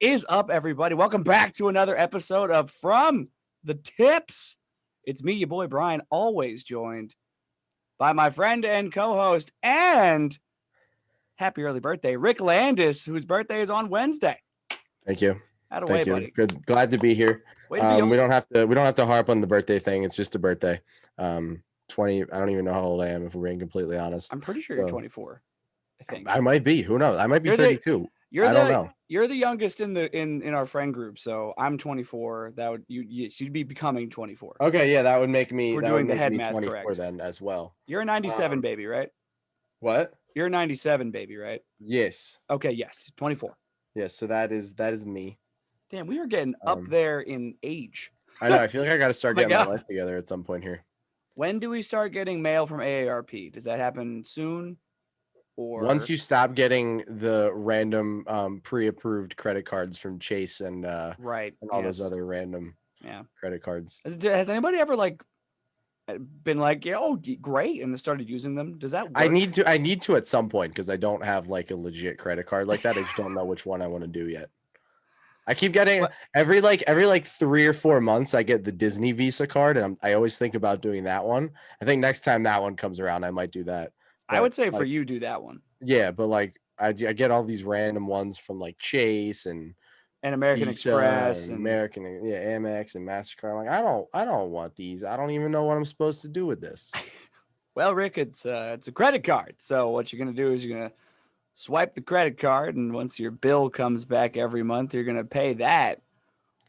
Is up, everybody? Welcome back to another episode of From the Tips. It's me, your boy Brian, always joined by my friend and co-host and happy early birthday, Rick Landis, whose birthday is on Wednesday. Thank you. Out of way, Thank you. buddy. Good. Glad to be here. Way to be old. We don't have to harp on the birthday thing. It's just a birthday. 20. I don't even know how old I am if we're being completely honest. I'm pretty sure you're 24. I think I might be. Who knows? I might be 32. I don't know. You're the youngest in our friend group, so I'm 24. That would you'd be becoming 24. Okay, yeah, that would make me. We're doing the head math 24 correct then as well. You're a 97 baby, right? What? You're a 97 baby, right? Yes. Okay, yes, 24. Yes. So that is me. Damn, we are getting up there in age. I know. I feel like I got to start getting my life together at some point here. When do we start getting mail from AARP? Does that happen soon? Or once you stop getting the random pre-approved credit cards from Chase and all those other random credit cards. Has anybody ever been like, yeah, oh, great, and started using them? Does that work? I need to at some point because I don't have like a legit credit card like that. I just don't know which one I want to do yet. I keep getting every 3 or 4 months I get the Disney Visa card, and I always think about doing that one. I think next time that one comes around, I might do that. But, I would say for you, do that one. Yeah, but I get all these random ones from like Chase and American Visa Express and Amex and MasterCard. I'm like, I don't want these. I don't even know what I'm supposed to do with this. Well, Rick, it's a credit card. So what you're gonna do is you're gonna swipe the credit card, and once your bill comes back every month, you're gonna pay that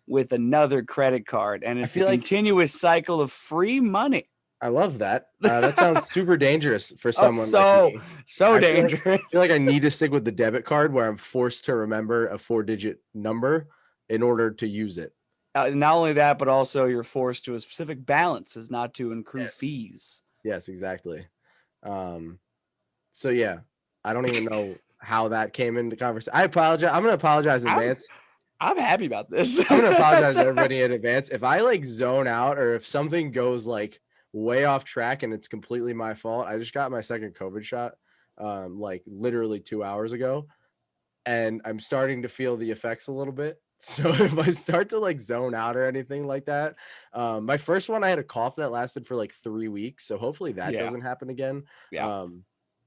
with another credit card, and it's a continuous cycle of free money. I love that. That sounds super dangerous for someone like me. So dangerous. I feel like I need to stick with the debit card where I'm forced to remember a 4-digit number in order to use it. Not only that, but also you're forced to a specific balance as not to accrue fees. Yes, exactly. So yeah, I don't even know how that came into conversation. I apologize. I'm going to apologize in advance. I'm happy about this. I'm going to apologize to everybody in advance. If I zone out or if something goes way off track and it's completely my fault. I just got my second COVID shot literally 2 hours ago, and I'm starting to feel the effects a little bit. So if I start to zone out or anything like that, my first one, I had a cough that lasted for 3 weeks. So hopefully that doesn't happen again. Yeah.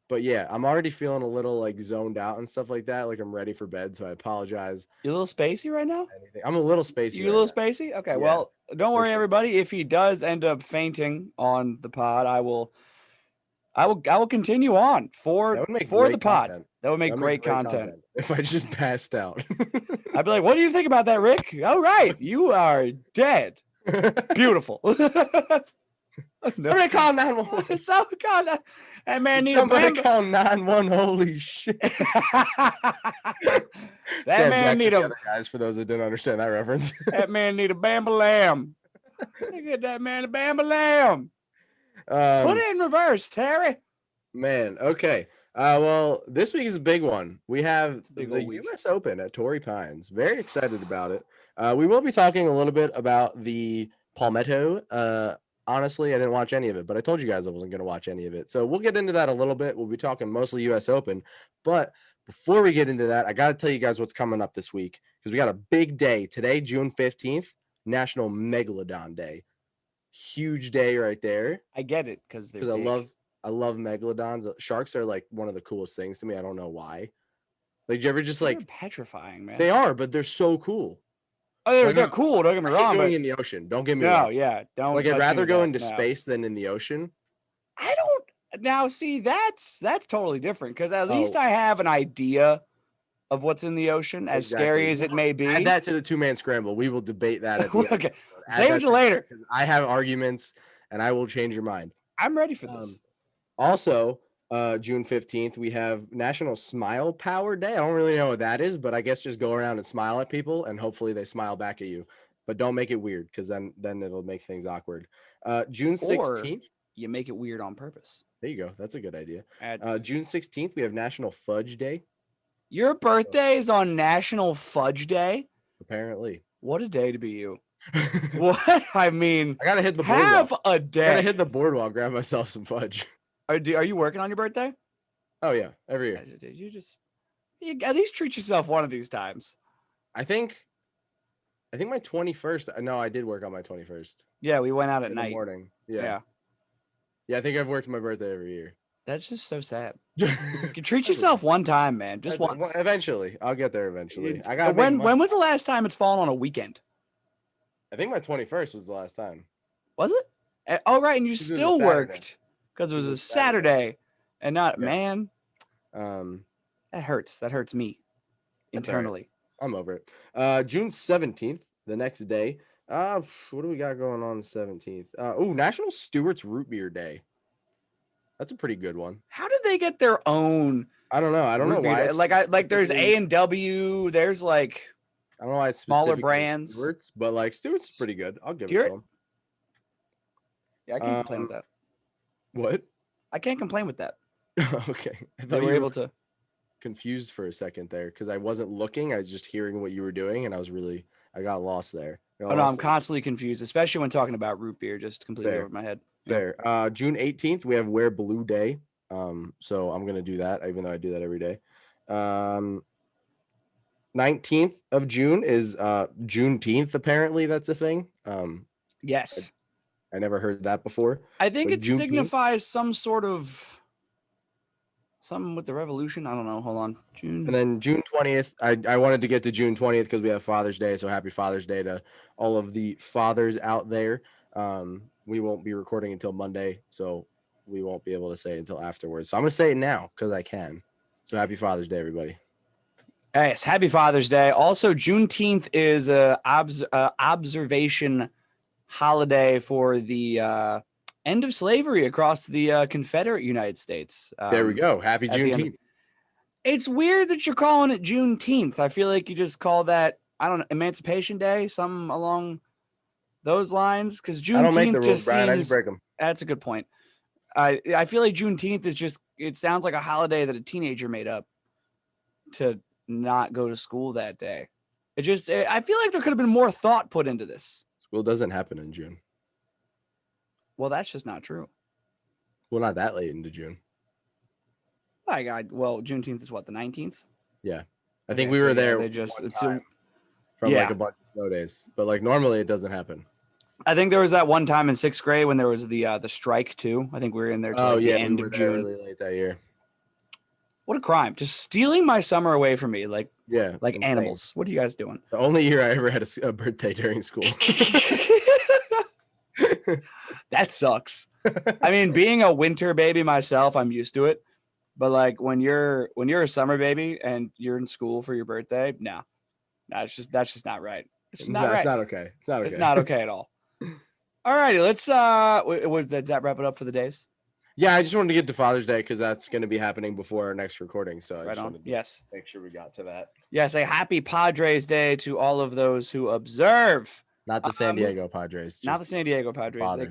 But yeah, I'm already feeling a little zoned out and stuff like that. I'm ready for bed. So I apologize. You a little spacey right now? I'm a little spacey. You a little spacey? Okay. Yeah, well, don't worry, everybody. If he does end up fainting on the pod, I will continue on for the pod. Content. That would make great content. If I just passed out. I'd be like, what do you think about that, Rick? Oh, right. You are dead. Beautiful. Somebody call 911. Somebody call that. That man need Somebody call 911. Holy shit. That man need a guys, for those that didn't understand that reference. That man need a bam-a-lam. Get that man a bam-a-lam. Put it in reverse, Terry. Man, okay. Well, this week is a big one. We have the U.S. Open at Torrey Pines. Very excited about it. We will be talking a little bit about the Palmetto. Honestly, I didn't watch any of it, but I told you guys I wasn't going to watch any of it. So we'll get into that a little bit. We'll be talking mostly U.S. Open. But before we get into that, I got to tell you guys what's coming up this week because we got a big day. Today, June 15th, National Megalodon Day. Huge day right there. I get it because I love megalodons. Sharks are one of the coolest things to me. I don't know why. Do you ever just they're petrifying, man. They are, but they're so cool. Oh, they're cool. Don't get me wrong. Going in the ocean. Don't get me wrong. No, yeah, don't. I'd rather go into space than in the ocean. I don't. Now, see, that's totally different because at least I have an idea of what's in the ocean, as scary as it may be. Add that to the 2-man scramble. We will debate that. At the okay, save it to later. I have arguments, and I will change your mind. I'm ready for this. Also, June 15th, we have National Smile Power Day. I don't really know what that is, but I guess just go around and smile at people, and hopefully they smile back at you. But don't make it weird, because then it'll make things awkward. June 16th. Or you make it weird on purpose. There you go. That's a good idea. June 16th, we have National Fudge Day. Your birthday is on National Fudge Day? Apparently. What a day to be you. What? I mean, I got to hit the boardwalk. Have a day. I got to hit the boardwalk, grab myself some fudge. Are you working on your birthday? Oh, yeah. Every year. You at least treat yourself one of these times. I think my 21st. No, I did work on my 21st Yeah, we went out at in the night. morning. Yeah. I think I've worked my birthday every year. That's just so sad. You treat yourself one time, man. Just once. Eventually, I'll get there eventually. I got. When was the last time it's fallen on a weekend? I think my 21st was the last time. Was it? Oh, right, and you still worked because it was a Saturday, and not man. That hurts. That hurts me internally. Right. I'm over it. June 17th, the next day. What do we got going on the 17th? National Stewart's Root Beer Day. That's a pretty good one. How did they get their own? I don't know. I don't know why. Like there's A&W. There's like I don't know why it's smaller brands, Stewart's, but like Stewart's is pretty good. I'll give it to them. Yeah, I can't complain with that. What? I can't complain with that. Okay. I thought you were able to. Confused for a second there because I wasn't looking. I was just hearing what you were doing, and I got lost there. I'm constantly confused, especially when talking about root beer. Just completely over my head. Fair. June 18th, we have Wear Blue Day. So I'm gonna do that, even though I do that every day. 19th of June is Juneteenth. Apparently, that's a thing. Yes. I never heard that before. I think it signifies some sort of something with the revolution. I don't know. Hold on. June. And then June 20th. I wanted to get to June 20th because we have Father's Day. So happy Father's Day to all of the fathers out there. We won't be recording until Monday, so we won't be able to say it until afterwards. So I'm gonna say it now because I can. So happy Father's Day, everybody. Yes, happy Father's Day. Also, Juneteenth is a observation holiday for the end of slavery across the Confederate United States. There we go. Happy Juneteenth. It's weird that you're calling it Juneteenth. I feel like you just call that, I don't know, Emancipation Day, something along those lines. Because Juneteenth I don't make the rules, Brian. I just break them. That's a good point. I feel like Juneteenth is just, it sounds like a holiday that a teenager made up to not go to school that day. I feel like there could have been more thought put into this. School doesn't happen in June. Well, that's just not true. Well, not that late into June. Well, Juneteenth is what, the 19th? Yeah. I think we were there from like a bunch of snow days. But like normally it doesn't happen. I think there was that one time in 6th grade when there was the strike too. I think we were in there till the end of June. Really late that year. What a crime. Just stealing my summer away from me like insane. Animals. What are you guys doing? The only year I ever had a birthday during school. That sucks. I mean, being a winter baby myself, I'm used to it. But like when you're a summer baby and you're in school for your birthday, that's just not right. It's not right. It's not okay. It's not okay. It's not okay at all. All righty, let's does that wrap it up for the days? Yeah, I just wanted to get to Father's Day because that's going to be happening before our next recording. So I just wanted to make sure we got to that. Yes, a happy Padres Day to all of those who observe. Not the San Diego Padres. Not the San Diego Padres. They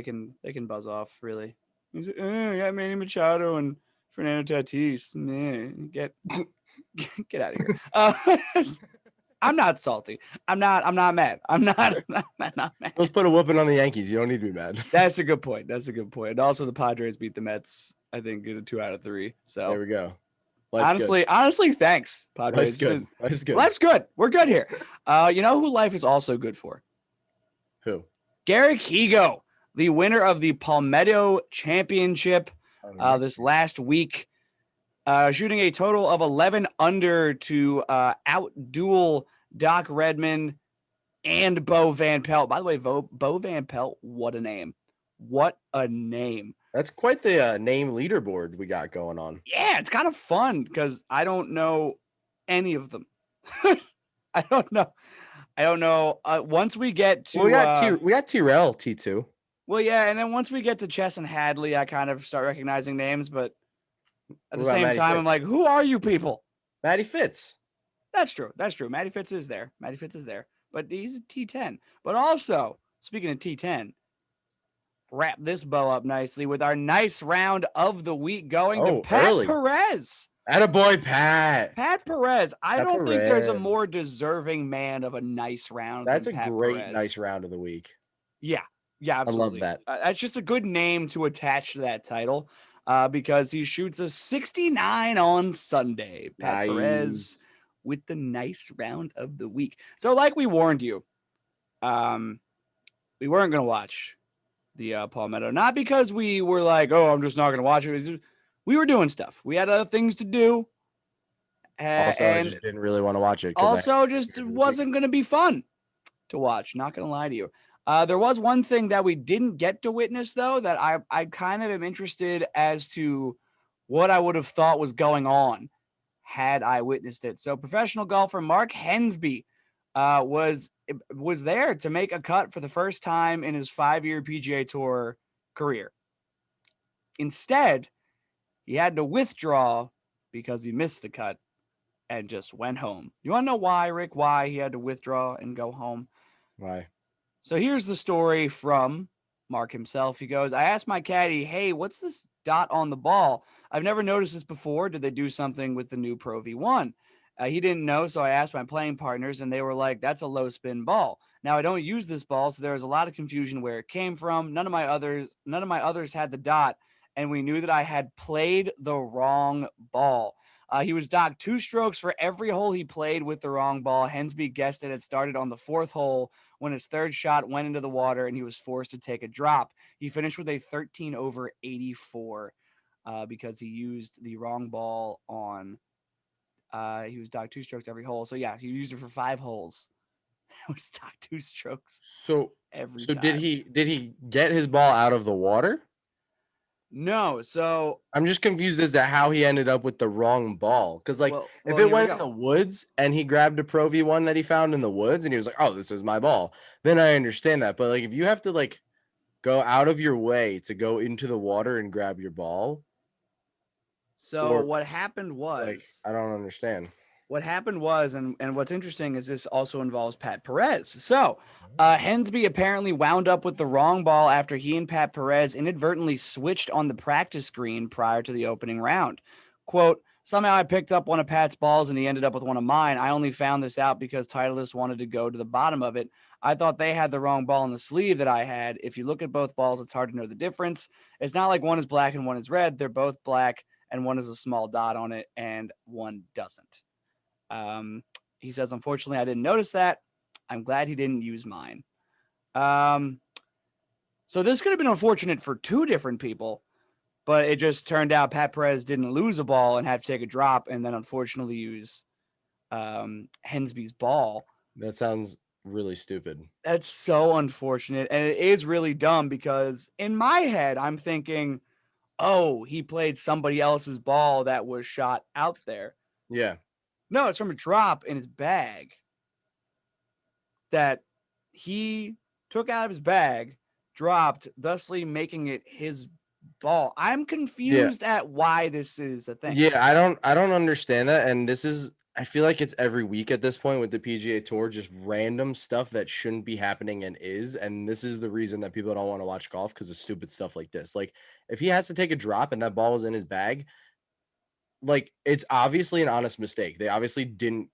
can, they can buzz off really. He's like, I got Manny Machado and Fernando Tatis. Get out of here. I'm not salty. I'm not mad. I'm not mad. Let's put a whooping on the Yankees. You don't need to be mad. That's a good point. And also the Padres beat the Mets, I think, get a 2 out of 3. So there we go. Honestly, thanks, Padres. Life's good. Life's good. We're good here. You know who life is also good for? Who? Garrick Higo, the winner of the Palmetto Championship this last week, shooting a total of 11 under to outduel Doc Redman and Bo Van Pelt. By the way, Bo Van Pelt, what a name. What a name. That's quite the name leaderboard we got going on. Yeah, it's kind of fun because I don't know any of them. I don't know. Once we get to... Well, we got Tyrell, T2. Well, yeah, and then once we get to Chess and Hadley, I kind of start recognizing names, but at the same time, I'm like, who are you people? Matty Fitz. That's true. Matty Fitz is there. But he's a T10. But also, speaking of T10, wrap this bow up nicely with our nice round of the week going to Pat Perez. Attaboy, Pat. Pat Perez. I don't think there's a more deserving man of a nice round. That's than a Pat great, Perez. Nice round of the week. Yeah, absolutely. I love that. That's just a good name to attach to that title because he shoots a 69 on Sunday. Pat Perez with the nice round of the week. So, like we warned you, we weren't going to watch the Palmetto, not because we were like, oh, I'm just not going to watch it. We were doing stuff. We had other things to do. Also, I And just didn't really want to watch it because also just wasn't going to be fun to watch. Not going to lie to you. There was one thing that we didn't get to witness, though, that I kind of am interested as to what I would have thought was going on had I witnessed it. So professional golfer Mark Hensby was there to make a cut for the first time in his 5-year PGA Tour career. Instead, he had to withdraw because he missed the cut and just went home. You want to know why, Rick? Why he had to withdraw and go home? Why? So here's the story from Mark himself. He goes, I asked my caddy, hey, what's this dot on the ball? I've never noticed this before. Did they do something with the new Pro V1? He didn't know, so I asked my playing partners, and they were like, that's a low spin ball. Now, I don't use this ball, so there was a lot of confusion where it came from. None of my others had the dot, and we knew that I had played the wrong ball. He was docked 2 strokes for every hole he played with the wrong ball. Hensby guessed it had started on the 4th hole when his 3rd shot went into the water and he was forced to take a drop. He finished with a 13 over 84 because he used the wrong ball on. He was docked 2 strokes every hole. So yeah, he used it for 5 holes. It was docked 2 strokes. So every so time. did he get his ball out of the water? No, so I'm just confused as to how he ended up with the wrong ball. Because, like, if it went in the woods and he grabbed a Pro V1 that he found in the woods and he was like, oh, this is my ball, then I understand that. But, like, if you have to, like, go out of your way to go into the water and grab your ball. So what happened was. Like, I don't understand. What happened was, and what's interesting is this also involves Pat Perez. So Hensby apparently wound up with the wrong ball after he and Pat Perez inadvertently switched on the practice screen prior to the opening round. Quote, somehow I picked up one of Pat's balls and he ended up with one of mine. I only found this out because Titleist wanted to go to the bottom of it. I thought they had the wrong ball in the sleeve that I had. If you look at both balls, it's hard to know the difference. It's not like one is black and one is red. They're both black and one has a small dot on it and one doesn't. He says, unfortunately, I didn't notice that. I'm glad he didn't use mine. So this could have been unfortunate for 2 different people, but it just turned out Pat Perez didn't lose a ball and had to take a drop and then unfortunately use Hensby's ball. That sounds really stupid. That's so unfortunate. And it is really dumb because in my head, I'm thinking, oh, he played somebody else's ball that was shot out there. Yeah. No, it's from a drop in his bag that he took out of his bag, dropped, thusly making it his ball. I'm confused at why this is a thing. Yeah, I don't understand that. And this is, I feel like it's every week at this point with the PGA Tour, just random stuff that shouldn't be happening and is. And this is the reason that people don't want to watch golf, because of stupid stuff like this. Like, if he has to take a drop and that ball was in his bag, like, it's obviously an honest mistake. They obviously didn't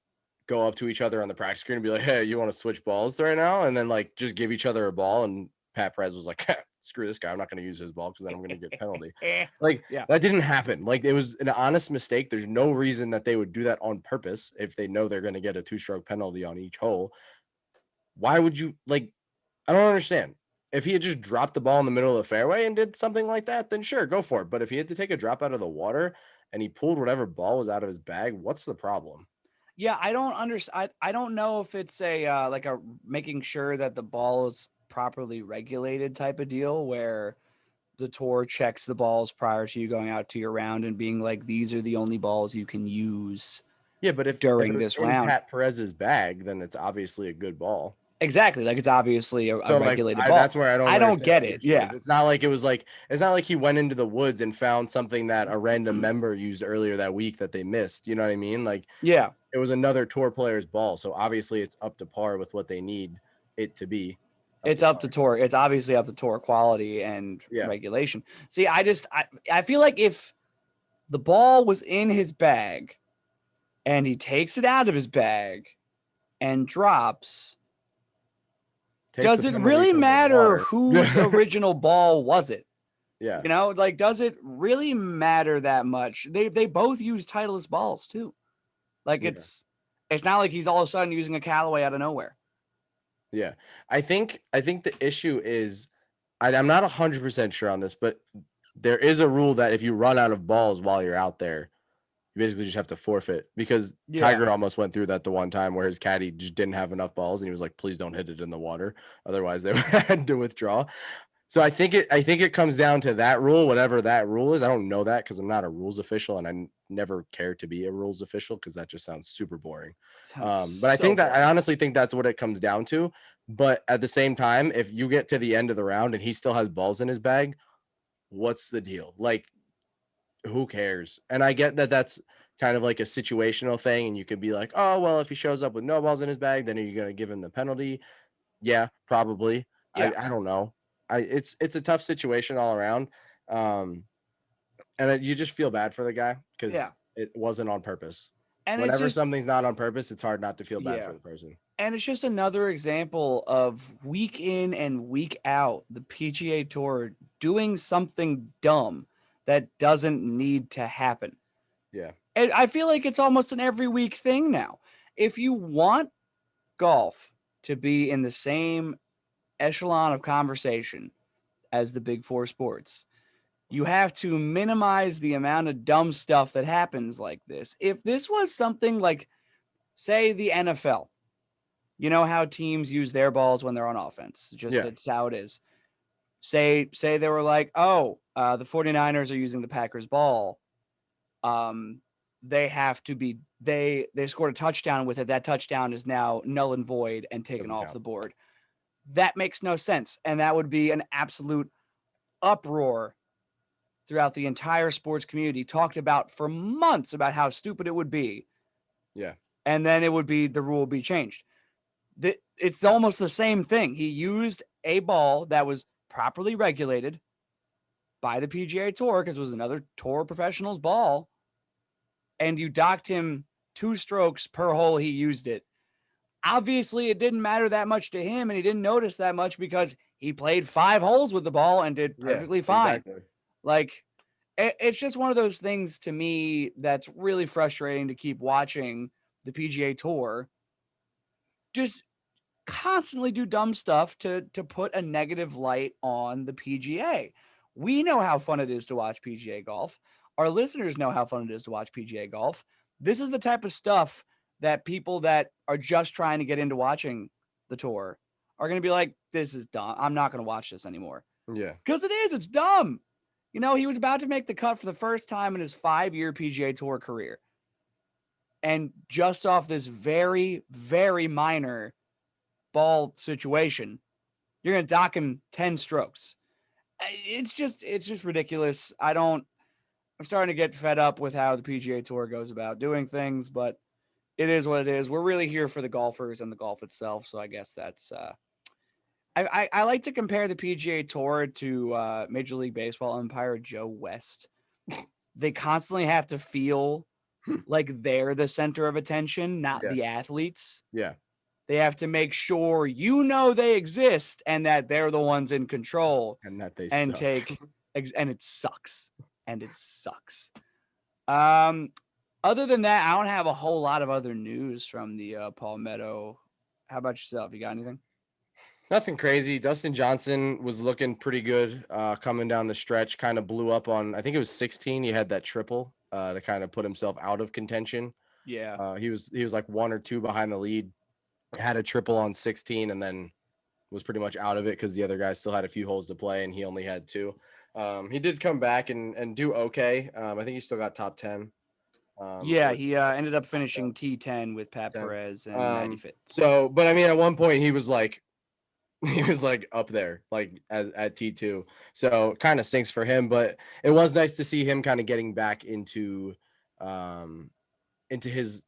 go up to each other on the practice screen and be like, hey, you want to switch balls right now? And then, like, just give each other a ball. And Pat Perez was like, screw this guy. I'm not going to use his ball because then I'm going to get a penalty. Like, that didn't happen. Like, it was an honest mistake. There's no reason that they would do that on purpose if they know they're going to get a 2-stroke penalty on each hole. Why would you, like, I don't understand. If he had just dropped the ball in the middle of the fairway and did something like that, then sure, go for it. But if he had to take a drop out of the water and he pulled whatever ball was out of his bag, what's the problem? Yeah, I don't understand. I don't know if it's a like a making sure that the ball is properly regulated type of deal where the tour checks the balls prior to you going out to your round and being like, these are the only balls you can use. Yeah, but if during it was this in round, Pat Perez's bag, then it's obviously a good ball. Exactly, like it's obviously a regulated ball. That's where I don't get it. Yeah, it's not like it's not like he went into the woods and found something that a random member used earlier that week that they missed. You know what I mean? Like, yeah, it was another tour player's ball, so obviously it's up to par with what they need it to be. It's up to tour. It's obviously up to tour quality and regulation. See, I feel like if the ball was in his bag and he takes it out of his bag and drops, does it really matter whose original ball was it? Yeah. You know, like, does it really matter that much? They both use Titleist balls too. Like, it's It's not like he's all of a sudden using a Callaway out of nowhere. Yeah. I think the issue is I'm not 100% sure on this, but there is a rule that if you run out of balls while you're out there, you basically just have to forfeit, because Yeah. Tiger almost went through that the one time where his caddy just didn't have enough balls and he was like, please don't hit it in the water. Otherwise they had to withdraw. So I think it comes down to that rule, whatever that rule is. I don't know that because I'm not a rules official, and I never cared to be a rules official because that just sounds super boring. Sounds But I so think that I boring. honestly think that's what it comes down to. But at the same time, if you get to the end of the round and he still has balls in his bag, what's the deal? Like, who cares? And I get that that's kind of like a situational thing, and you could be like, oh well, if he shows up with no balls in his bag, then are you going to give him the penalty? Yeah, probably. Yeah. I don't know. It's a tough situation all around. Um, and you just feel bad for the guy because Yeah. it wasn't on purpose. And it's Whenever just, something's not on purpose, it's hard not to feel bad yeah. for the person. And it's just another example of week in and week out, the PGA Tour doing something dumb that doesn't need to happen. Yeah. And I feel like it's almost an every week thing now. If you want golf to be in the same echelon of conversation as the big four sports, you have to minimize the amount of dumb stuff that happens like this. If this was something like, say, the NFL, you know how teams use their balls when they're on offense. Just Yeah. it's how it is. Say they were like, oh, the 49ers are using the Packers ball. Um, they have to be they scored a touchdown with it. That touchdown is now null and void and taken Doesn't off count. the board. That makes no sense. And that would be an absolute uproar throughout the entire sports community, talked about for months about how stupid it would be. Yeah. And then it would be the rule would be changed. It's almost the same thing. He used a ball that was properly regulated by the PGA Tour because it was another tour professional's ball, and you docked him 2 strokes per hole he used it. Obviously, it didn't matter that much to him, and he didn't notice that much because he played 5 holes with the ball and did Yeah. perfectly fine. Exactly. Like, it's just one of those things to me that's really frustrating to keep watching the PGA Tour just constantly do dumb stuff to put a negative light on the PGA. We know how fun it is to watch PGA golf. Our listeners know how fun it is to watch PGA golf. This is the type of stuff that people that are just trying to get into watching the tour are going to be like, this is dumb. I'm not going to watch this anymore. Yeah. Because it is. It's dumb. You know, he was about to make the cut for the first time in his 5-year PGA Tour career. And just off this very, very minor ball situation, you're going to dock him 10 strokes. It's just ridiculous. I'm starting to get fed up with how the PGA Tour goes about doing things, but it is what it is. We're really here for the golfers and the golf itself. So I guess that's, I like to compare the PGA Tour to Major League Baseball umpire Joe West. They constantly have to feel like they're the center of attention, not Yeah. the athletes. Yeah. They have to make sure you know they exist and that they're the ones in control And that they and suck. and it sucks. And it sucks. Other than that, I don't have a whole lot of other news from the Palmetto. How about yourself? You got anything? Nothing crazy. Dustin Johnson was looking pretty good coming down the stretch. Kind of blew up on, I think it was 16. He had that triple to kind of put himself out of contention. Yeah. He was like 1 or 2 behind the lead. Had a triple on 16 and then was pretty much out of it because the other guys still had a few holes to play and he only had 2. He did come back and do okay. I think he still got top 10. Yeah, he ended up finishing T10 with Pat 10. Perez and Matty Fitz. So, but I mean, at one point he was like up there, like as at T2. So kind of stinks for him, but it was nice to see him kind of getting back into his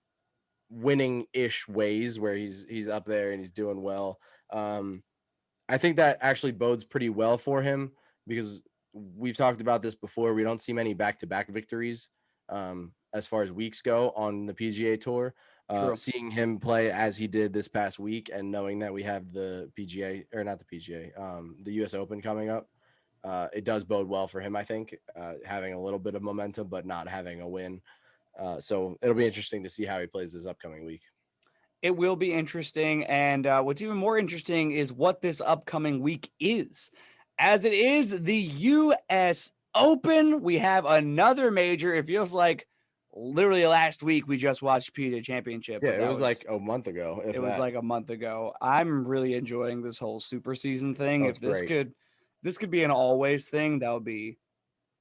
winning-ish ways where he's up there and he's doing well. I think that actually bodes pretty well for him because we've talked about this before. We don't see many back-to-back victories as far as weeks go on the PGA Tour. Seeing him play as he did this past week and knowing that we have the PGA, or not the PGA, the US Open coming up, it does bode well for him, I think, having a little bit of momentum but not having a win. So it'll be interesting to see how he plays this upcoming week. It will be interesting. And what's even more interesting is what this upcoming week is. As it is the U.S. Open, we have another major. It feels like literally last week we just watched PGA Championship. Yeah, but it was like a month ago. it was like a month ago. I'm really enjoying this whole super season thing. Oh, If it's great. this could be an always thing, that would be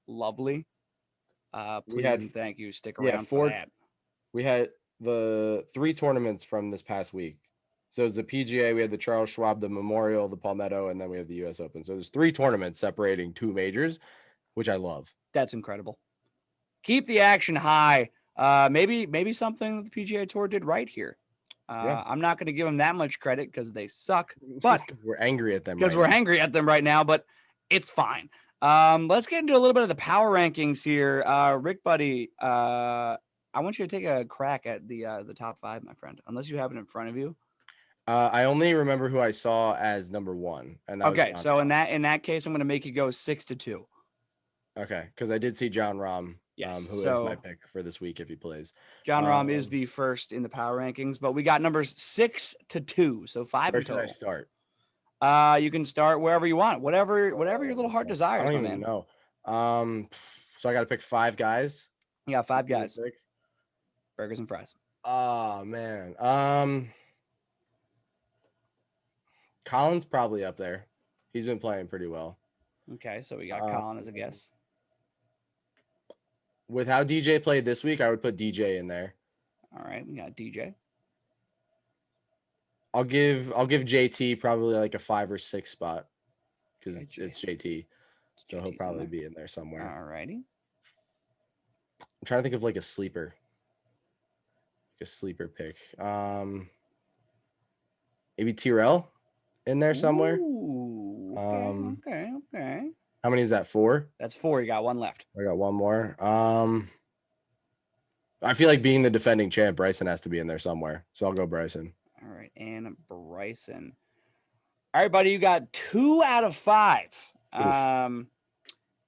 lovely. We Please had and thank you. Stick yeah around for 4. that. We had the 3 tournaments from this past week. So it's the PGA, we had the Charles Schwab, the Memorial, the Palmetto, and then we have the U.S. Open. So there's 3 tournaments separating 2 majors, which I love. That's incredible. Keep the action high. Maybe something that the PGA Tour did right here. Yeah. I'm not going to give them that much credit because they suck, but we're angry at them because we're angry at them right now. But it's fine. Let's get into a little bit of the power rankings here. Rick, buddy, I want you to take a crack at the top 5, my friend. Unless you have it in front of you. I only remember who I saw as number 1, and that Okay, was so John Rahm. in that case, I'm going to make you go 6-2. Okay, because I did see John Rahm, Yes, who is so my pick for this week if he plays. John Rahm is the first in the power rankings, but we got numbers 6-2, so 5 Where in should I total. start? You can start wherever you want, whatever your little heart desires, I don't my even man. know. So I got to pick 5 guys. Yeah, 5 between the guys. 6. Burgers and fries. Oh man. Colin's probably up there. He's been playing pretty well. Okay, so we got Colin as a guess. With how DJ played this week, I would put DJ in there. All right, we got DJ. I'll give JT probably like a 5 or 6 spot because it's JT, so JT's he'll probably be in there somewhere. All righty. I'm trying to think of like a sleeper pick. Maybe Tyrell in there somewhere. Ooh, okay. How many is that? 4? That's 4. You got 1 left. I got 1 more. I feel like being the defending champ, Bryson has to be in there somewhere. So I'll go Bryson. All right, and Bryson. All right, buddy, you got 2 out of 5. Oof.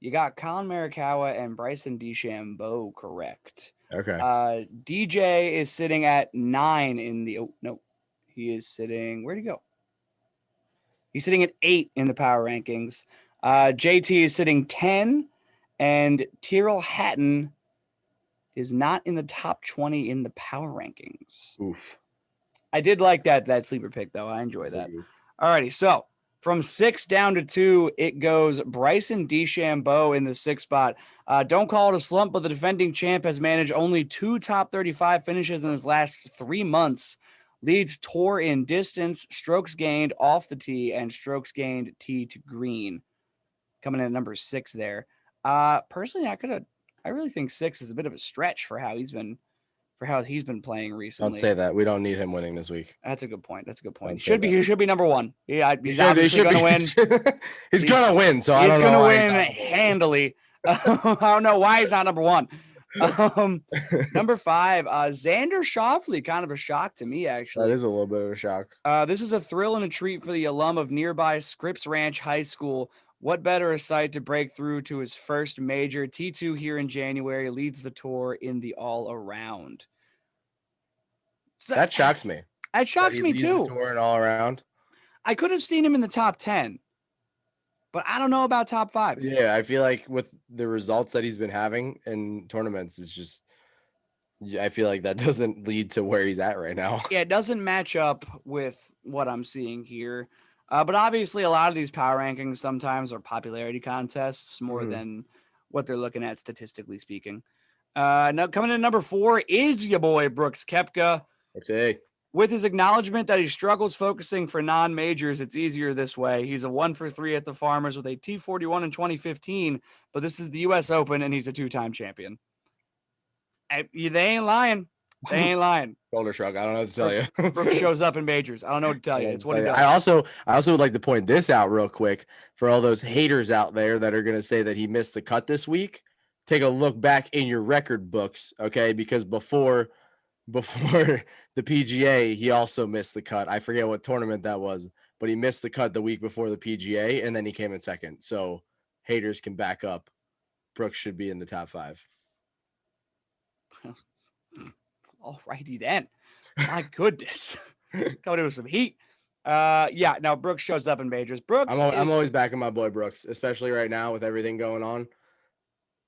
You got Colin Morikawa and Bryson DeChambeau correct. Okay. DJ is sitting at 9 in the. Oh no, he is sitting. Where'd he go? He's sitting at 8 in the power rankings. JT is sitting 10, and Tyrrell Hatton is not in the top 20 in the power rankings. Oof. I did like that sleeper pick though. I enjoy that. Alrighty, so from 6 down to 2, it goes Bryson DeChambeau in the 6th spot. Don't call it a slump, but the defending champ has managed only 2 top 35 finishes in his last 3 months. Leads tour in distance, strokes gained off the tee, and strokes gained tee to green. Coming in at number 6 there. Personally, I really think 6 is a bit of a stretch for how he's been playing recently. Don't say that. We don't need him winning this week. That's a good point. He should be number 1. Yeah, he's obviously going to win. He's going to win. So he's going to win handily. I don't know why he's not number 1. Number 5, Xander Schauffele, kind of a shock to me, actually. That is a little bit of a shock. This is a thrill and a treat for the alum of nearby Scripps Ranch High School. What better a sight to break through to his first major? T2 here in January, leads the tour in the all-around. So, that shocks me. That shocks me too. Tour and all around. I could have seen him in the top 10, but I don't know about top 5. Yeah, I feel like with the results that he's been having in tournaments, it's just, I feel like that doesn't lead to where he's at right now. Yeah, it doesn't match up with what I'm seeing here. But obviously, a lot of these power rankings sometimes are popularity contests more than what they're looking at statistically speaking. Now, coming in at number 4 is your boy Brooks Koepka. Okay. With his acknowledgement that he struggles focusing for non-majors, it's easier this way. He's a 1 for 3 at the Farmers with a T41 in 2015, but this is the U.S. Open, and he's a 2-time champion. They ain't lying. They ain't lying. Shoulder shrug. I don't know what to tell you. Brooks shows up in majors. I don't know what to tell you. It's what he does. I also would like to point this out real quick for all those haters out there that are going to say that he missed the cut this week. Take a look back in your record books, okay? Because before the PGA, he also missed the cut. I forget what tournament that was, but he missed the cut the week before the PGA, and then he came in second. So haters can back up. Brooks should be in the top 5. Alrighty then. My goodness. Coming in with some heat. Yeah, now Brooks shows up in majors. Brooks I'm always backing my boy Brooks, especially right now with everything going on.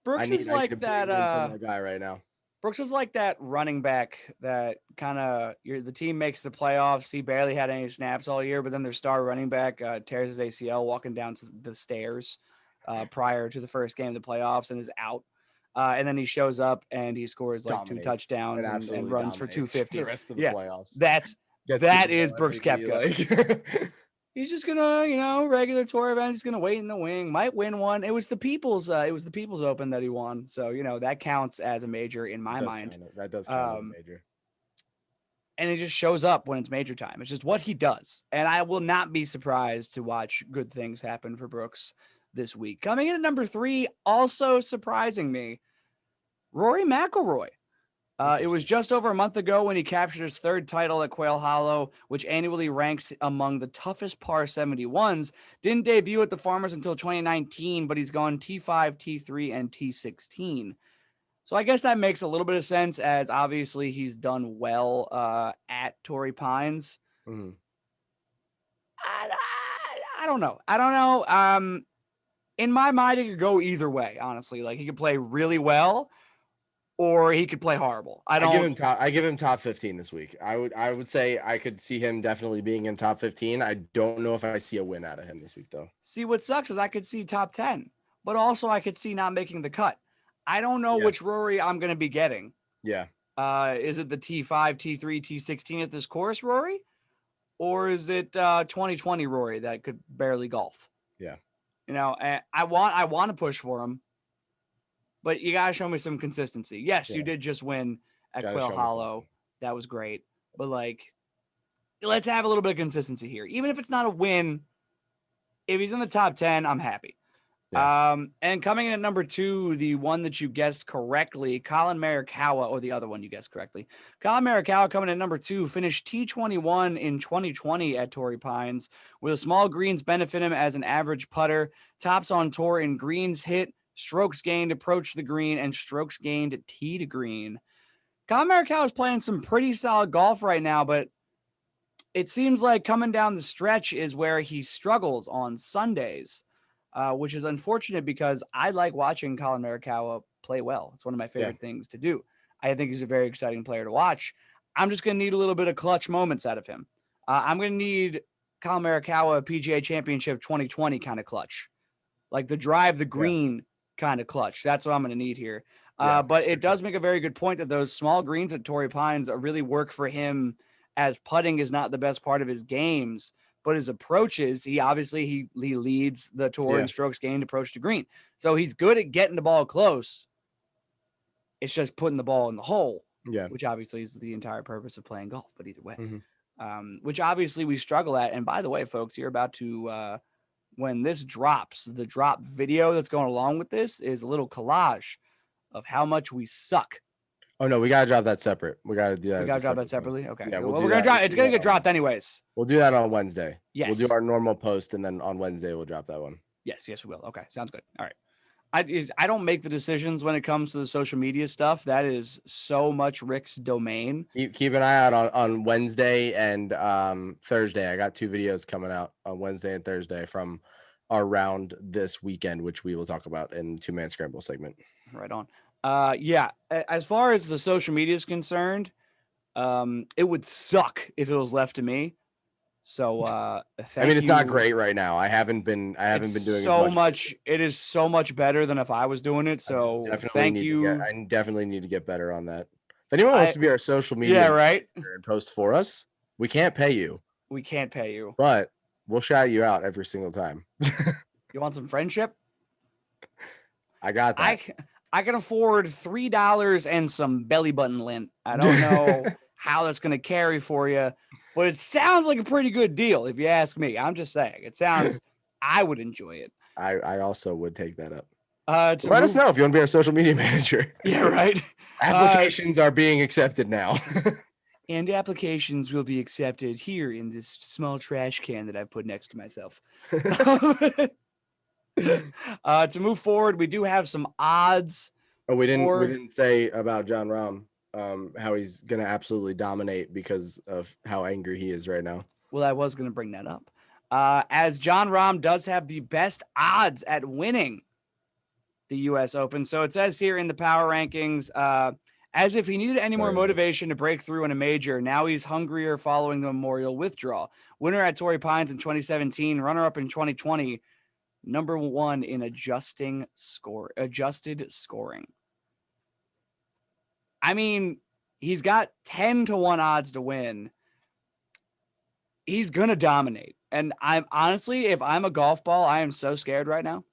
Brooks is I need a like big that. win from my guy right now. Brooks is like that running back that kind of the team makes the playoffs. He barely had any snaps all year, but then their star running back tears his ACL walking down the stairs prior to the first game of the playoffs and is out. And then he shows up and he scores like Dominates. 2 touchdowns and runs for 250 the rest of the Yeah, playoffs. that is Brooks Koepka. Like. He's just gonna, regular tour events. He's gonna wait in the wing. Might win one. It was the People's Open that he won. So that counts as a major in my mind. That does count as a major. And it just shows up when it's major time. It's just what he does. And I will not be surprised to watch good things happen for Brooks this week. Coming in at number 3, also surprising me, Rory McIlroy. It was just over a month ago when he captured his 3rd title at Quail Hollow, which annually ranks among the toughest par 71s. Didn't debut at the Farmers until 2019, but he's gone T5, T3, and T16. So I guess that makes a little bit of sense, as obviously he's done well at Torrey Pines. Mm-hmm. I don't know. In my mind, it could go either way, honestly. Like, he could play really well, or he could play horrible. I give him top 15 this week. I would say I could see him definitely being in top 15. I don't know if I see a win out of him this week, though. See, what sucks is I could see top 10, but also I could see not making the cut. I don't know which Rory I'm going to be getting. Yeah. Is it the T5, T3, T16 at this course Rory? Or is it 2020 Rory that could barely golf? Yeah. I want to push for him, but you got to show me some consistency. Yes, you did just win at Quail Hollow. That was great. But, let's have a little bit of consistency here. Even if it's not a win, if he's in the top 10, I'm happy. Yeah. And coming in at number 2, the one that you guessed correctly, Collin Morikawa, or the other one you guessed correctly. Collin Morikawa coming in at number 2, finished T21 in 2020 at Torrey Pines, with a small greens benefit him as an average putter, tops on tour in greens hit, strokes gained approach the green, and strokes gained tee to green. Collin Morikawa is playing some pretty solid golf right now, but it seems like coming down the stretch is where he struggles on Sundays. Which is unfortunate because I like watching Collin Morikawa play well. It's one of my favorite things to do. I think he's a very exciting player to watch. I'm just going to need a little bit of clutch moments out of him. I'm going to need Collin Morikawa PGA Championship 2020 kind of clutch, like the drive the green kind of clutch. That's what I'm going to need here. But it does make a very good point that those small greens at Torrey Pines really work for him, as putting is not the best part of his games. But his approaches, he leads the tour in strokes gained approach to green. So he's good at getting the ball close. It's just putting the ball in the hole, which obviously is the entire purpose of playing golf. But either way, which obviously we struggle at. And by the way, folks, you're about to, when this drops, the drop video that's going along with this is a little collage of how much we suck. Oh no, we gotta drop that separate. We gotta do that. We gotta drop that separately. Okay. Yeah, we're gonna drop. It's gonna get dropped anyways. We'll do that on Wednesday. Yes. We'll do our normal post, and then on Wednesday we'll drop that one. Yes, we will. Okay, sounds good. All right. I don't make the decisions when it comes to the social media stuff. That is so much Rick's domain. Keep an eye out on Wednesday and Thursday. I got 2 videos coming out on Wednesday and Thursday from our round this weekend, which we will talk about in 2-man scramble segment. Right on. As far as the social media is concerned, it would suck if it was left to me. So, it's not great right now. I haven't been doing so much. It is so much better than if I was doing it. So thank you. I definitely need to get better on that. If anyone wants to be our social media and post for us, we can't pay you. We can't pay you, but we'll shout you out every single time. You want some friendship? I got that. I can afford $3 and some belly button lint. I don't know how that's going to carry for you, but it sounds like a pretty good deal if you ask me. I'm just saying. It sounds, I would enjoy it. I also would take that up. Let us know if you want to be our social media manager. Yeah, right. Applications are being accepted now. And applications will be accepted here in this small trash can that I've put next to myself. To move forward, we do have some odds. Oh, we didn't say about John Rahm. how he's gonna absolutely dominate because of how angry he is right now. Well, I was going to bring that up. As Jon Rahm does have the best odds at winning the U.S. Open. So it says here in the power rankings, as if he needed any more motivation to break through in a major, now he's hungrier following the Memorial withdrawal. Winner at Torrey Pines in 2017, runner-up in 2020, number one in adjusted scoring. I mean, he's got 10-1 odds to win. He's going to dominate. And I'm honestly, if I'm a golf ball, I am so scared right now.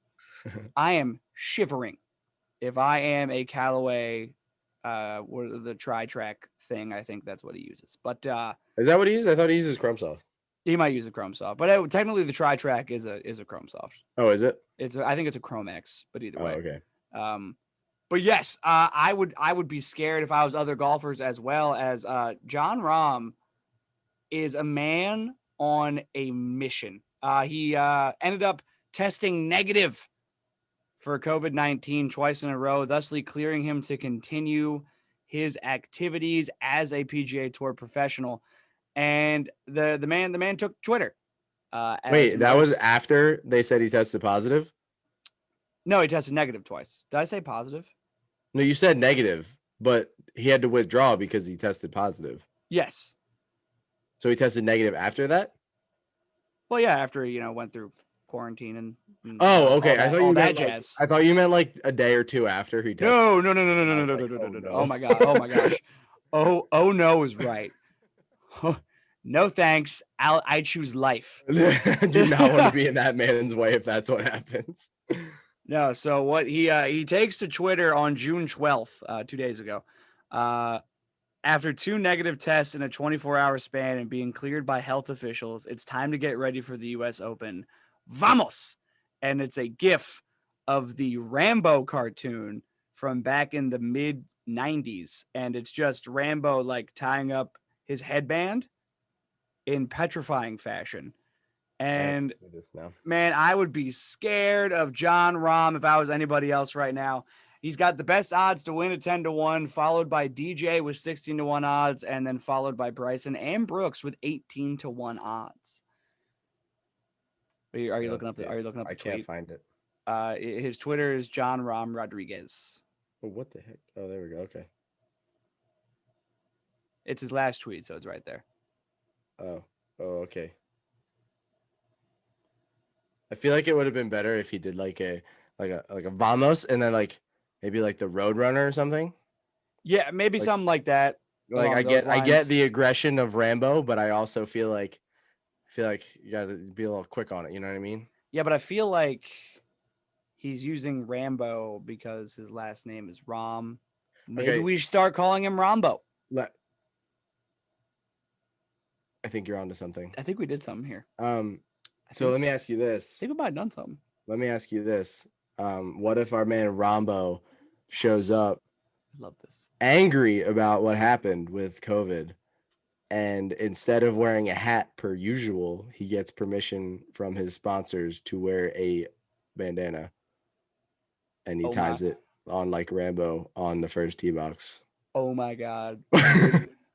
I am shivering. If I am a Callaway, the tri-track thing, I think that's what he uses. But is that what he uses? I thought he uses Chrome Soft. He might use a Chrome Soft, but technically the tri-track is a Chrome Soft. Oh, is it? I think it's a Chrome X, but either way. Okay. But yes, I would be scared if I was other golfers as well. As Jon Rahm is a man on a mission. He ended up testing negative for COVID-19 twice in a row, thusly clearing him to continue his activities as a PGA Tour professional. And the man took Twitter. Wait, that was after they said he tested positive? No, he tested negative twice. Did I say positive? No, you said negative, but he had to withdraw because he tested positive. Yes. So he tested negative after that? Well, yeah, after he, went through quarantine and okay. I thought you meant like a day or two after he tested. No. Oh my god. Oh my gosh. Oh no is right. No thanks. I choose life. Do not want to be in that man's way if that's what happens. No, so what he takes to Twitter on June 12th, 2 days ago, after 2 negative tests in a 24-hour span and being cleared by health officials, it's time to get ready for the U.S. Open. Vamos! And it's a GIF of the Rambo cartoon from back in the mid-90s, and it's just Rambo like tying up his headband in petrifying fashion. And man, I would be scared of Jon Rahm if I was anybody else right now. He's got the best odds to win at 10-1, followed by DJ with 16-1 odds, and then followed by Bryson and Brooks with 18-1 odds. Are you looking up the tweet? I can't find it. His Twitter is Jon Rahm Rodriguez. Oh, what the heck? Oh, there we go. Okay. It's his last tweet, so it's right there. Oh, okay. I feel like it would have been better if he did like a Vamos and then like maybe like the Roadrunner or something. Yeah, maybe like, something like that. Like I get the aggression of Rambo, but I also feel like you got to be a little quick on it. You know what I mean? Yeah, but I feel like he's using Rambo because his last name is Rom. Maybe we should start calling him Rambo. I think you're onto something. I think we did something here. So let me ask you this. I think we might have done something. Let me ask you this. What if our man Rambo shows up I love this. Angry about what happened with COVID, and instead of wearing a hat per usual, he gets permission from his sponsors to wear a bandana, and he ties it on like Rambo on the first tee box. Oh my God.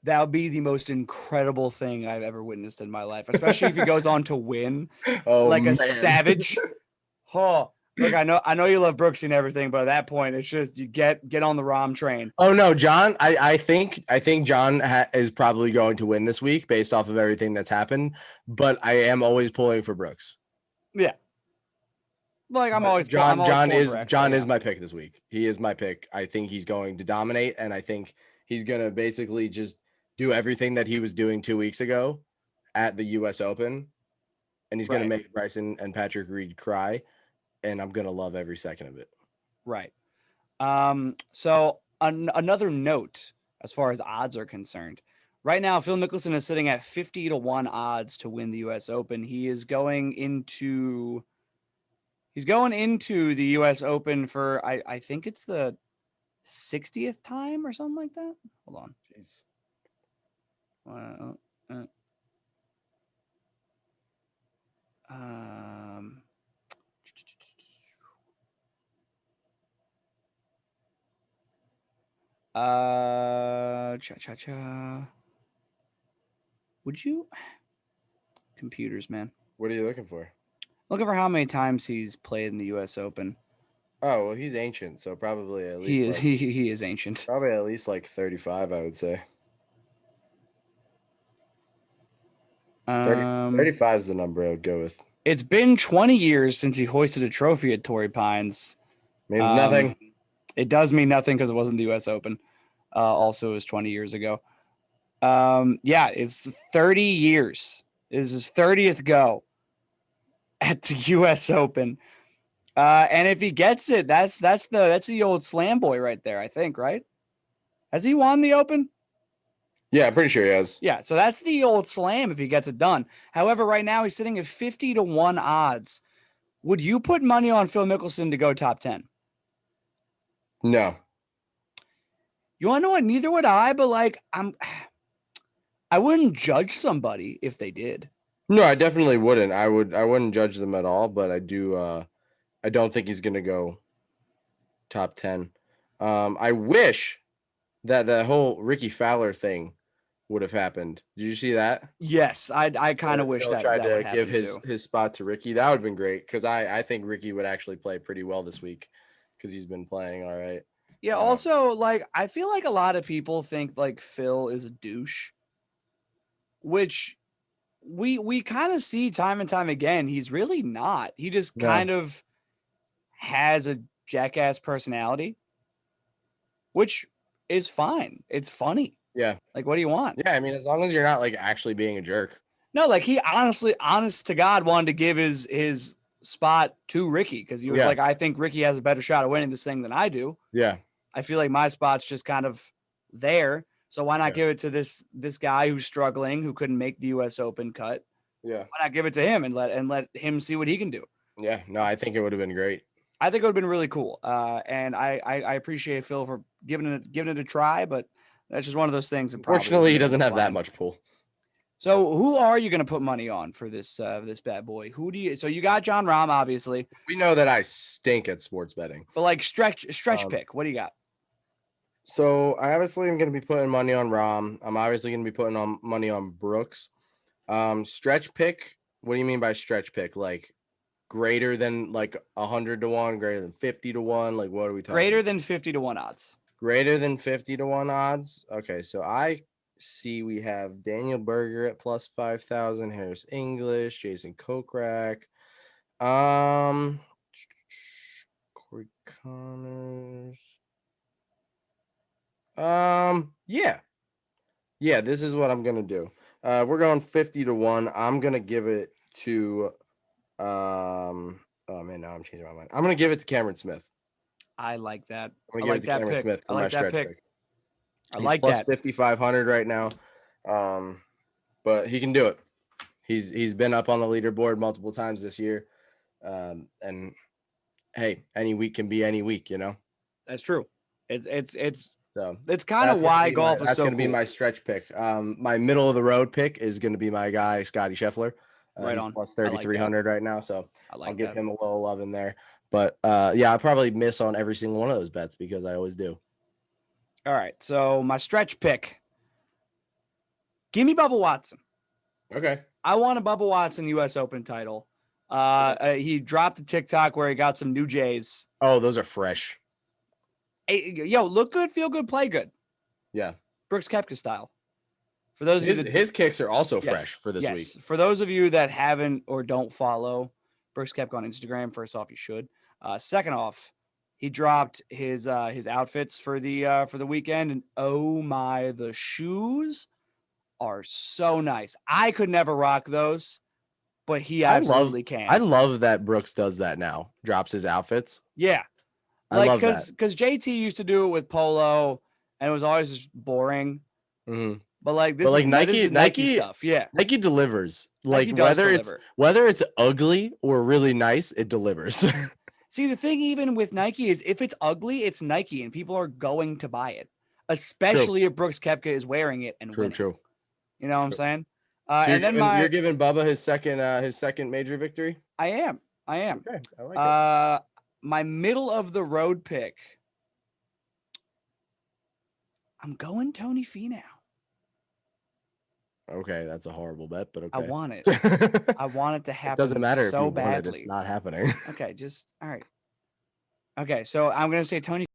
That would be the most incredible thing I've ever witnessed in my life, especially if he goes on to win a savage. Oh, look, I know you love Brooksy and everything, but at that point, it's just you get on the Rahm train. Oh no, John! I think John is probably going to win this week based off of everything that's happened. But I am always pulling for Brooks. Yeah, like I'm always John is my pick this week. He is my pick. I think he's going to dominate, and I think he's going to basically just do everything that he was doing 2 weeks ago at the U.S. Open, and he's going to make Bryson and Patrick Reed cry, and I'm going to love every second of it. Right. So another note as far as odds are concerned. Right now, Phil Mickelson is sitting at 50-1 odds to win the U.S. Open. He is going into the U.S. Open for I think it's the 60th time or something like that. Hold on. Jeez. Cha. Would you? Computers, man. What are you looking for? Looking for how many times he's played in the U.S. Open. Oh, well, he's ancient, so probably at least He is. He is ancient. Probably at least like 35, I would say. 35 is the number I would go with. It's been 20 years since he hoisted a trophy at Torrey Pines. Means nothing. It does mean nothing because it wasn't the U.S. Open. Also, it was 20 years ago. Yeah, it's 30 years. This is his 30th go at the U.S. Open. And if he gets it, that's the old slam boy right there, I think, right? Has he won the Open? Yeah, I'm pretty sure he has. Yeah, so that's the old slam if he gets it done. However, right now he's sitting at 50-1 odds. Would you put money on Phil Mickelson to go top 10? No. You want to know what? Neither would I, but like I wouldn't judge somebody if they did. No, I definitely wouldn't. I wouldn't judge them at all, but I don't think he's gonna go top 10. I wish that the whole Ricky Fowler thing would have happened. Did you see that? Yes, I kind of wish Phil that tried that to give his spot to Ricky. That would have been great because I think Ricky would actually play pretty well this week because he's been playing all right. Yeah. Also, like I feel like a lot of people think like Phil is a douche, which we kind of see time and time again. He's really not. He just kind of has a jackass personality, which is fine. It's funny. Yeah. Like, what do you want? Yeah, I mean, as long as you're not like actually being a jerk. No, like he honest to God, wanted to give his spot to Ricky because he was like, I think Ricky has a better shot of winning this thing than I do. Yeah. I feel like my spot's just kind of there. So why not give it to this guy who's struggling, who couldn't make the U.S. Open cut? Yeah. Why not give it to him and let him see what he can do? Yeah. No, I think it would have been great. I think it would have been really cool. And I appreciate Phil for giving it a try, but that's just one of those things. Unfortunately, he doesn't have that much pull. So who are you going to put money on for this bad boy? So you got John Rahm, obviously. We know that I stink at sports betting. But like stretch pick, what do you got? So I obviously am going to be putting money on Rahm. I'm obviously going to be putting on money on Brooks. Stretch pick. What do you mean by stretch pick? Like greater than like 100-1, greater than 50-1? Like what are we talking? Greater than 50-1 odds. Greater than 50-1 odds. Okay, so I see we have Daniel Berger at plus 5,000, Harris English, Jason Kokrak, Corey Connors. Yeah, this is what I'm gonna do. We're going 50-1. I'm gonna give it to oh man, now I'm changing my mind. I'm gonna give it to Cameron Smith. I like that. I'm gonna give it to Cameron Smith for my stretch pick. I like plus that. 5,500 right now. But he can do it. He's been up on the leaderboard multiple times this year. And hey, any week can be any week, you know. That's true. It's kind of why golf is so cool. That's going to be my stretch pick. My middle of the road pick is going to be my guy Scotty Scheffler. Right on. Plus 3,300 right now, so I'll give him a little love in there. But yeah, I probably miss on every single one of those bets because I always do. All right, so my stretch pick. Give me Bubba Watson. Okay. I want a Bubba Watson U.S. Open title. He dropped a TikTok where he got some new J's. Oh, those are fresh. Hey, yo, look good, feel good, play good. Yeah. Brooks Koepka style. For those of you that his kicks are also fresh for this week. For those of you that haven't or don't follow Brooks Koepka on Instagram, first off, you should. Second off, he dropped his outfits for the weekend, and oh my, the shoes are so nice. I could never rock those, but he absolutely can. I love that Brooks does that now. Drops his outfits. Yeah. I love that. Because JT used to do it with polo, and it was always just boring. Mm-hmm. But like this, is Nike stuff. Yeah, Nike delivers. Like Nike whether it's ugly or really nice, it delivers. See, the thing even with Nike is if it's ugly, it's Nike, and people are going to buy it, especially if Brooks Koepka is wearing it and winning. True. You know what I'm saying? So and then you're giving Bubba his second major victory. I am. Okay, I like it. My middle of the road pick. I'm going Tony Finau. Okay, that's a horrible bet, but okay. I want it. I want it to happen. It doesn't matter so if you badly. want it, it's not happening. Okay, just all right. Okay, so I'm gonna say Tony